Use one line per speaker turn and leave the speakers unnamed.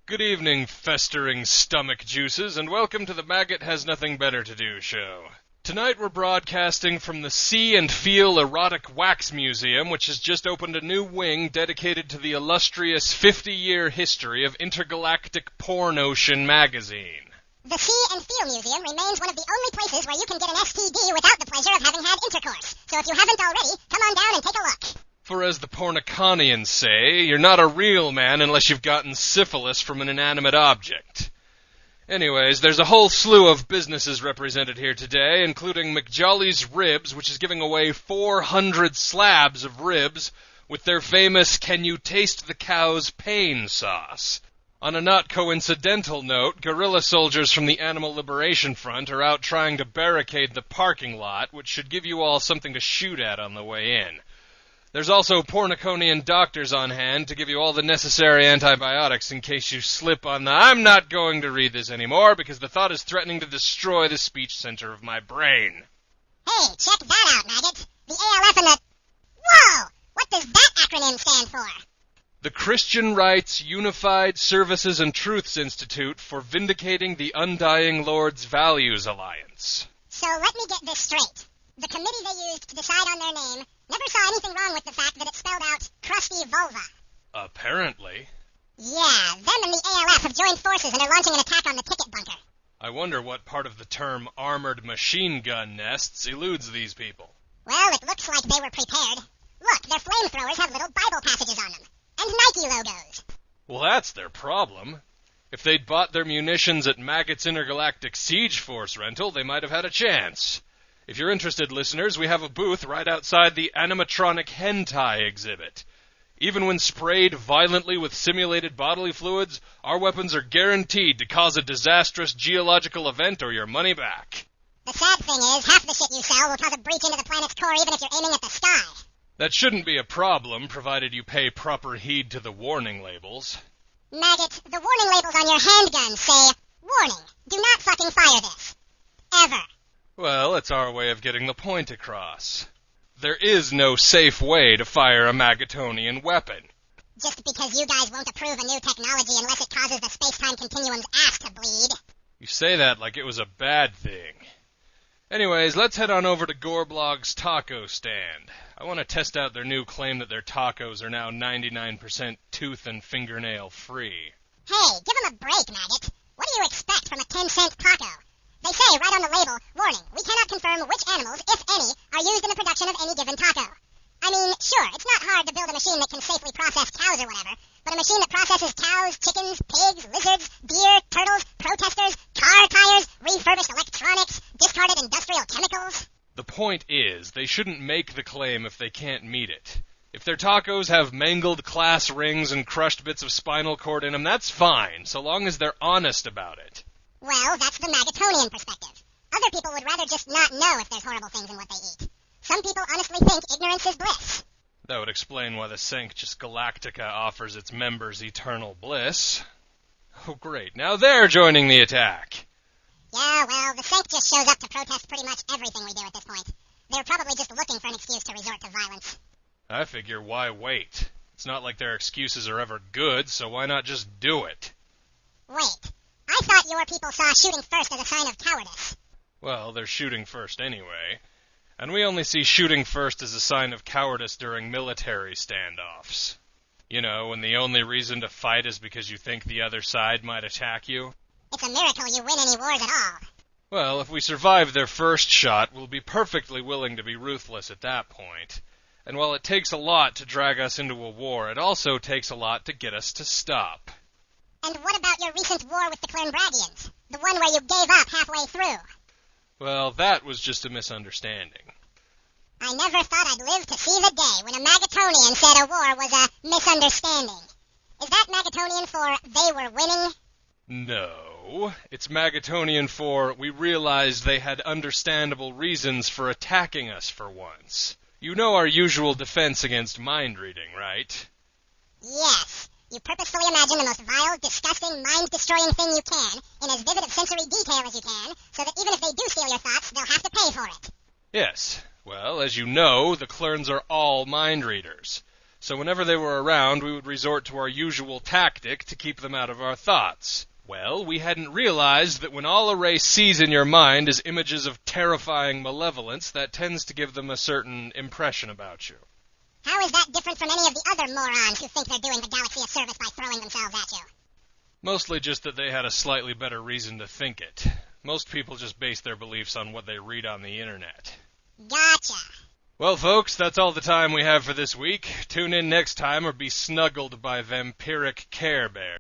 Good evening, festering stomach juices, and welcome to the Maggot Has Nothing Better to Do show. Tonight we're broadcasting from the See and Feel Erotic Wax Museum, which has just opened a new wing dedicated to the illustrious 50-year history of Intergalactic Porn Ocean magazine.
The See and Feel Museum remains one of the only places where you can get an STD without the pleasure of having had intercourse. So if you haven't already, come on down and take a look.
For as the Porniconians say, you're not a real man unless you've gotten syphilis from an inanimate object. Anyways, there's a whole slew of businesses represented here today, including McJolly's Ribs, which is giving away 400 slabs of ribs with their famous Can You Taste the Cow's Pain sauce. On a not coincidental note, guerrilla soldiers from the Animal Liberation Front are out trying to barricade the parking lot, which should give you all something to shoot at on the way in. There's also Porniconian doctors on hand to give you all the necessary antibiotics in case you slip on the I'm not going to read this anymore because the thought is threatening to destroy the speech center of my brain.
Hey, check that out, Maggot. The ALF and the... Whoa! What does that acronym stand for?
The Christian Rights Unified Services and Truths Institute for Vindicating the Undying Lord's Values Alliance.
So let me get this straight. The committee they used to decide on their name never saw anything wrong with the fact that it spelled out crusty vulva.
Apparently.
Yeah, them and the ALF have joined forces and are launching an attack on the ticket bunker.
I wonder what part of the term armored machine gun nests eludes these people.
Well, it looks like they were prepared. Look, their flamethrowers have little Bible passages on them. And Nike logos.
Well, that's their problem. If they'd bought their munitions at Maggot's Intergalactic Siege Force rental, they might have had a chance. If you're interested, listeners, we have a booth right outside the animatronic hentai exhibit. Even when sprayed violently with simulated bodily fluids, our weapons are guaranteed to cause a disastrous geological event or your money back.
The sad thing is, half the shit you sell will cause a breach into the planet's core even if you're aiming at the sky.
That shouldn't be a problem, provided you pay proper heed to the warning labels.
Maggot, the warning labels on your handgun say, warning, do not fucking fire this. Ever.
Well, it's our way of getting the point across. There is no safe way to fire a Maggotonian weapon.
Just because you guys won't approve a new technology unless it causes the space-time continuum's ass to bleed.
You say that like it was a bad thing. Anyways, let's head on over to Goreblog's taco stand. I want to test out their new claim that their tacos are now 99% tooth and fingernail free.
Hey, give them a break, Maggot. What do you expect from a 10-cent taco? They say right on the label, warning, we cannot confirm which animals, if any, are used in the production of any given taco. I mean, sure, it's not hard to build a machine that can safely process cows or whatever, but a machine that processes cows, chickens, pigs, lizards, deer, turtles, protesters, car tires, refurbished electronics, discarded industrial chemicals.
The point is, they shouldn't make the claim if they can't meet it. If their tacos have mangled class rings and crushed bits of spinal cord in them, that's fine, so long as they're honest about it.
Well, that's the Maggotonian perspective. Other people would rather just not know if there's horrible things in what they eat. Some people honestly think ignorance is bliss.
That would explain why the Sanctus Galactica offers its members eternal bliss. Oh, great. Now they're joining the attack.
Yeah, well, the Sanct just shows up to protest pretty much everything we do at this point. They're probably just looking for an excuse to resort to violence.
I figure, why wait? It's not like their excuses are ever good, so why not just do it?
Wait. I thought your people saw shooting first as a sign of cowardice.
Well, they're shooting first anyway. And we only see shooting first as a sign of cowardice during military standoffs. You know, when the only reason to fight is because you think the other side might attack you.
It's a miracle you win any wars at all.
Well, if we survive their first shot, we'll be perfectly willing to be ruthless at that point. And while it takes a lot to drag us into a war, it also takes a lot to get us to stop.
And what about your recent war with the Klernbradians? The one where you gave up halfway through?
Well, that was just a misunderstanding.
I never thought I'd live to see the day when a Maggotonian said a war was a misunderstanding. Is that Maggotonian for they were winning?
No. It's Maggotonian for we realized they had understandable reasons for attacking us for once. You know our usual defense against mind reading, right?
Yes. You purposefully imagine the most vile, disgusting, mind-destroying thing you can, in as vivid of sensory detail as you can, so that even if they do steal your thoughts, they'll have to pay for it.
Yes. Well, as you know, the Klurns are all mind readers. So whenever they were around, we would resort to our usual tactic to keep them out of our thoughts. Well, we hadn't realized that when all a race sees in your mind is images of terrifying malevolence, that tends to give them a certain impression about you.
How is that different from any of the other morons who think they're doing the galaxy a service by throwing themselves at you?
Mostly just that they had a slightly better reason to think it. Most people just base their beliefs on what they read on the internet.
Gotcha.
Well, folks, that's all the time we have for this week. Tune in next time or be snuggled by vampiric Care Bears.